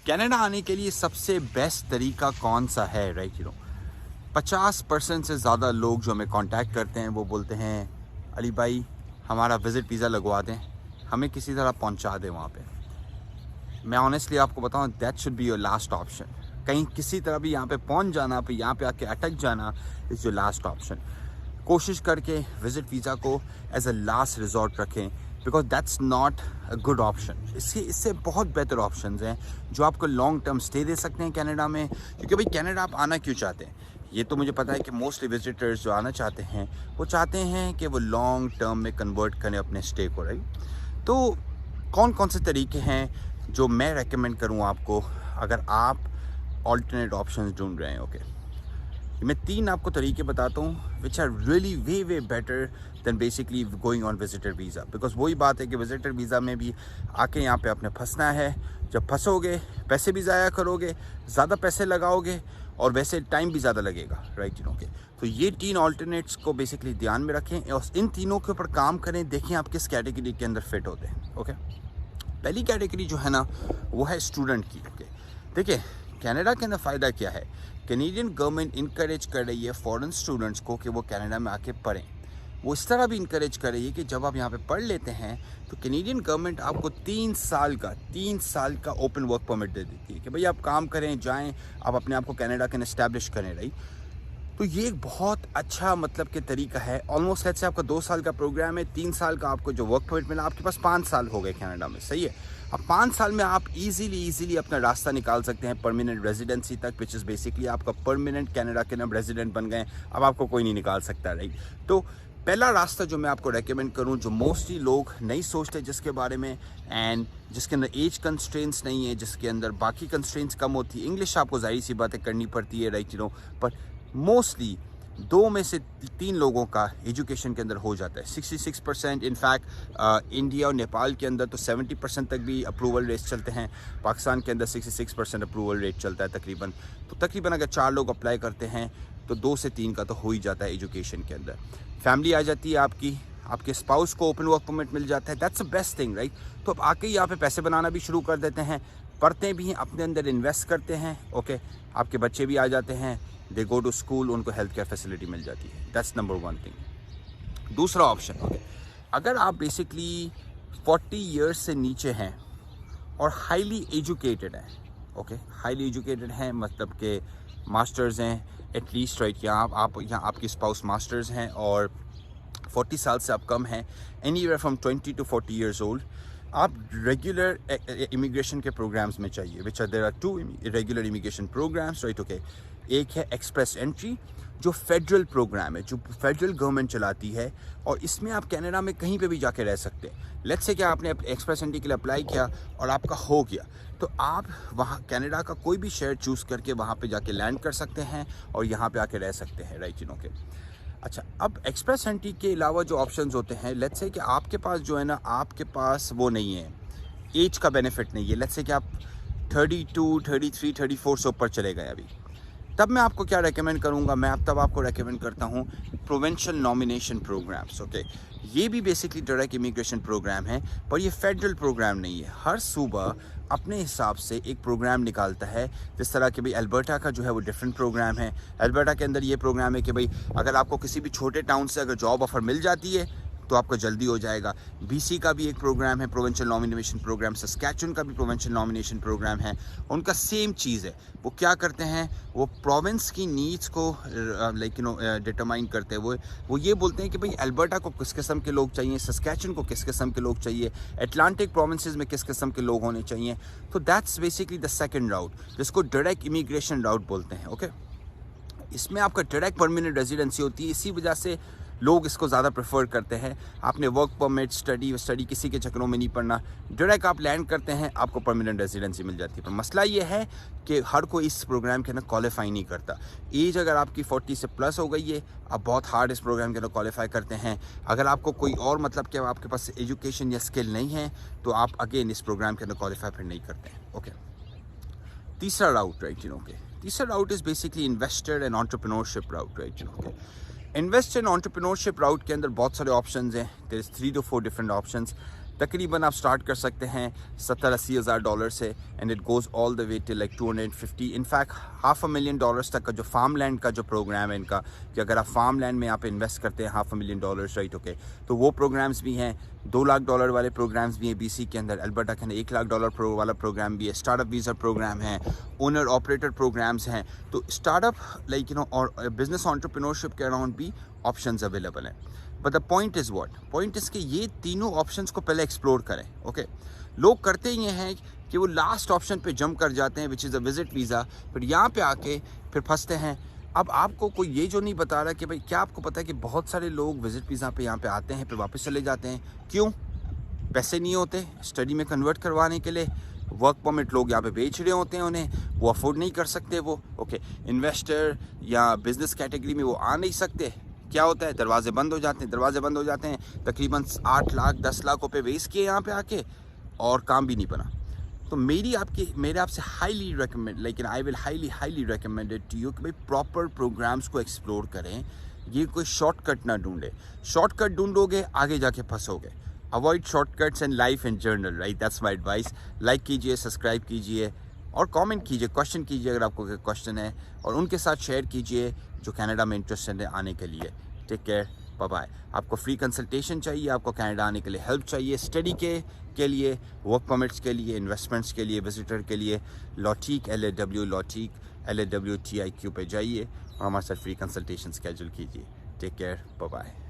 Canada आने के लिए सबसे बेस्ट तरीका कौन सा है, राइट? 50% से ज़्यादा लोग जो हमें कांटेक्ट करते हैं वो बोलते हैं अली भाई हमारा विज़िट वीज़ा लगवा दें, हमें किसी तरह पहुंचा दें वहाँ पे। मैं ऑनेस्टली आपको बताऊं, that should be your last option. कहीं किसी तरह भी यहाँ पे पहुंच जाना, फिर यहाँ पे आके अटक जाना इज़ योर लास्ट ऑप्शन। कोशिश करके विज़िट वीज़ा को एज अ लास्ट रिजॉर्ट रखें, because that's not a good option. इससे बहुत बेहतर ऑप्शंस हैं जो आपको लॉन्ग टर्म स्टे दे सकते हैं कनाडा में। क्योंकि भाई कनाडा आप आना क्यों चाहते हैं, ये तो मुझे पता है कि मोस्टली विजिटर्स जो आना चाहते हैं वो चाहते हैं कि वो लॉन्ग टर्म में कन्वर्ट करें अपने स्टे को, राइट? तो कौन कौन से तरीके हैं जो मैं रेकमेंड करूँ आपको अगर आप ऑल्टरनेट ऑप्शंस ढूंढ रहे हैं? ओके, मैं 3 आपको तरीके बताता हूँ which are really way better than basically going on visitor visa. Because वही बात है कि विजिटर वीज़ा में भी आके यहाँ पे आपने फंसना है। जब फंसोगे पैसे भी ज़ाया करोगे, ज़्यादा पैसे लगाओगे और वैसे टाइम भी ज़्यादा लगेगा, राइट? ओके, तो ये 3 ऑल्टरनेट्स को बेसिकली ध्यान में रखें और इन तीनों के ऊपर काम करें। देखें आप किस कैटेगरी के अंदर फिट होते हैं। ओके, पहली कैटेगरी जो है ना वो है स्टूडेंट की। ओके, देखिए कनाडा के अंदर फ़ायदा क्या है, कैनेडियन गवर्नमेंट इनकरेज कर रही है फॉरेन स्टूडेंट्स को कि वो कनाडा में आके पढ़ें। वो इस तरह भी इनकरेज कर रही है कि जब आप यहाँ पे पढ़ लेते हैं तो कैनेडियन गवर्नमेंट आपको 3 साल का ओपन वर्क परमिट दे देती है कि भाई आप काम करें, जाएं, आप अपने आप को कनाडा के एस्टैब्लिश करें, राइट? तो ये एक बहुत अच्छा मतलब के तरीका है। ऑलमोस्ट लेट्स से आपका 2 साल का प्रोग्राम है, 3 साल का आपको जो वर्क परमिट मिला, आपके पास 5 साल हो गए कनाडा में, सही है? अब 5 साल में आप इजीली अपना रास्ता निकाल सकते हैं परमानेंट रेजिडेंसी तक, विच इज़ बेसिकली आपका परमानेंट कनाडा के नाम रेजिडेंट बन गए। अब आपको कोई नहीं निकाल सकता, राइट? तो पहला रास्ता जो मैं आपको रेकमेंड करूं, जो मोस्टली लोग नहीं सोचते जिसके बारे में, एंड जिसके अंदर एज कंस्ट्रेंट्स नहीं है, जिसके अंदर बाकी कंस्ट्रेंट्स कम होती है, इंग्लिश आपको जाहिर सी बातें करनी पड़ती है, राइट? पर मोस्टली 2 में से 3 लोगों का एजुकेशन के अंदर हो जाता है। 66% इनफैक्ट इंडिया और नेपाल के अंदर तो 70% तक भी अप्रूवल रेट चलते हैं। पाकिस्तान के अंदर 66% अप्रूवल रेट चलता है तकरीबन। तो तकरीबन अगर 4 लोग अप्लाई करते हैं तो 2 से 3 का तो हो ही जाता है एजुकेशन के अंदर। फैमिली आ जाती है आपके स्पाउस को ओपन वर्क परमिट मिल जाता है। That's the best thing, right? तो अब आके यहाँ पे पैसे बनाना भी शुरू कर देते हैं, पढ़ते भी हैं, अपने अंदर इन्वेस्ट करते हैं। ओके, आपके बच्चे भी आ जाते हैं, दे गो टू स्कूल, उनको हेल्थ केयर फैसिलिटी मिल जाती है। That's number 1 thing. दूसरा ऑप्शन, ओके, अगर आप बेसिकली 40 ईयर्स से नीचे हैं और हाईली एजुकेटेड हैं, ओके, हाईली एजुकेटेड हैं मतलब कि मास्टर्स हैं एटलीस्ट, राइट? यहाँ आपकी स्पाउस मास्टर्स हैं और 40 साल से आप कम हैं, anywhere from 20 to 40 years old, आप रेगुलर इमिग्रेशन के प्रोग्राम्स में चाहिए, which are there are 2 regular immigration programmes, right? Okay, एक है एक्सप्रेस एंट्री जो फेडरल प्रोग्राम है, जो फेडरल गवर्नमेंट चलाती है, और इसमें आप कनाडा में कहीं पे भी जाके रह सकते हैं। लेट्स से कि आपने एक्सप्रेस एंट्री के लिए अप्लाई किया और आपका हो गया, तो आप वहाँ कनाडा का कोई भी शहर चूज़ करके वहाँ पे जाके लैंड कर सकते हैं और यहाँ पे आके रह सकते हैं, राइट? ओके, अच्छा, अब एक्सप्रेस एंट्री के अलावा जो ऑप्शंस होते हैं, लेट्स से कि आपके पास जो है ना, आपके पास वो नहीं है, एज का बेनिफिट नहीं है। लेट्स से कि आप 32, 33, 34 से ऊपर चले गए अभी, तब मैं आपको क्या रेकमेंड करूंगा, मैं तब आपको रेकमेंड करता हूं प्रोविंशियल नॉमिनेशन प्रोग्राम्स। ओके, ये भी बेसिकली डायरेक्ट इमिग्रेशन प्रोग्राम है, पर ये फेडरल प्रोग्राम नहीं है। हर सूबा अपने हिसाब से एक प्रोग्राम निकालता है। जिस तरह कि भाई अल्बर्टा का जो है वो डिफरेंट प्रोग्राम है। अल्बर्टा के अंदर ये प्रोग्राम है कि भाई अगर आपको किसी भी छोटे टाउन से अगर जॉब ऑफर मिल जाती है तो आपको जल्दी हो जाएगा। BC का भी एक प्रोग्राम है प्रोविंशियल नॉमिनेशन प्रोग्राम, सस्कैचुअन का भी प्रोविंशियल नॉमिनेशन प्रोग्राम है। उनका सेम चीज़ है, वो क्या करते हैं, वो प्रोविंस की नीड्स को डिटरमाइन करते हैं। वो ये बोलते हैं कि भाई अल्बर्टा को किस किस्म के लोग चाहिए, सस्कैचुअन को किस किस्म के लोग चाहिए, अटलांटिक प्रोविंसेस में किस किस्म के लोग होने चाहिए। तो दैट्स बेसिकली द सेकेंड राउट, जिसको डायरेक्ट इमिग्रेशन राउट बोलते हैं। ओके, इसमें आपका डायरेक्ट परमानेंट रेजिडेंसी होती है, इसी वजह से लोग इसको ज़्यादा प्रेफर करते हैं। आपने वर्क परमिट, स्टडी किसी के चक्करों में नहीं पड़ना, डायरेक्ट आप लैंड करते हैं, आपको परमानेंट रेजिडेंसी मिल जाती है। पर मसला ये है कि हर कोई इस प्रोग्राम के अंदर क्वालिफाई नहीं करता। एज अगर आपकी 40 से प्लस हो गई है, आप बहुत हार्ड इस प्रोग्राम के अंदर क्वालिफाई करते हैं। अगर आपको कोई और मतलब कि आपके पास एजुकेशन या स्किल नहीं है तो आप अगेन इस प्रोग्राम के अंदर क्वालिफाई फिर नहीं करते हैं। ओके, तीसरा राउट, राइट? ओके, तीसरा route is basically investor and entrepreneurship route, right? Okay, invest and entrepreneurship route के अंदर बहुत सारे ऑप्शंस हैं। There is 3 to 4 different options. तकरीबन आप स्टार्ट कर सकते हैं 70-80 हज़ार डॉलर से and it goes all the way to like 250, in fact $500,000 तक का जो फार्म लैंड का जो प्रोग्राम है इनका, कि अगर आप फार्म लैंड में यहाँ पे इन्वेस्ट करते हैं $500,000 राइट, ओके, तो वो प्रोग्राम्स भी हैं। $2 लाख वाले प्रोग्राम्स भी हैं BC के अंदर, अल्बर्टा के अंदर $1 लाख वाला प्रोग्राम भी है, स्टार्टअप वीज़ा प्रोग्राम है, ओनर ऑपरेटर प्रोग्राम्स हैं। तो स्टार्टअप लाइक और बिजनेस एंटरप्रेन्योरशिप के अराउंड भी ऑप्शंस अवेलेबल हैं। But the point is what, point is कि ये तीनों ऑप्शंस को पहले एक्सप्लोर करें, ओके। लोग करते ये हैं कि वो लास्ट ऑप्शन पे जंप कर जाते हैं which is a visit visa, फिर यहाँ पे आके फिर फंसते हैं। अब आपको कोई ये जो नहीं बता रहा कि भाई, क्या आपको पता है कि बहुत सारे लोग विजिट वीज़ा पे यहाँ पे आते हैं फिर वापस चले जाते हैं, क्यों? पैसे नहीं होते स्टडी में कन्वर्ट करवाने के लिए, वर्क परमिट लोग यहाँ पे बेच रहे होते हैं उन्हें, वो अफोर्ड नहीं कर सकते वो, ओके। इन्वेस्टर या बिजनेस कैटेगरी में वो आ नहीं सकते, क्या होता है, दरवाजे बंद हो जाते हैं, तकरीबन 8 लाख 10 लाख रुपये वेस्ट किए यहाँ पे आके और काम भी नहीं बना। तो मेरे आपसे हाईली रिकमेंड, लेकिन I will highly recommended to you कि भाई प्रॉपर प्रोग्राम्स को एक्सप्लोर करें। ये कोई शॉर्टकट ना ढूंढे, शॉर्टकट ढूंढोगे आगे जाके फंसोगे। Avoid shortcuts in life in general, right, that's my advice. Like कीजिए, सब्सक्राइब कीजिए और कमेंट कीजिए, क्वेश्चन कीजिए अगर आपको कोई क्वेश्चन है, और उनके साथ शेयर कीजिए जो कनाडा में इंटरेस्टेड है आने के लिए। Take care, bye bye. आपको फ्री कंसल्टेशन चाहिए, आपको कनाडा आने के लिए हेल्प चाहिए, स्टडी के लिए, वर्क परमिट्स के लिए, इन्वेस्टमेंट्स के लिए, विजिटर के लिए, लॉटिक LAW TIQ पे जाइए और हमारे साथ फ्री कंसल्टेशन स्केड्यूल कीजिए। Take care, bye bye.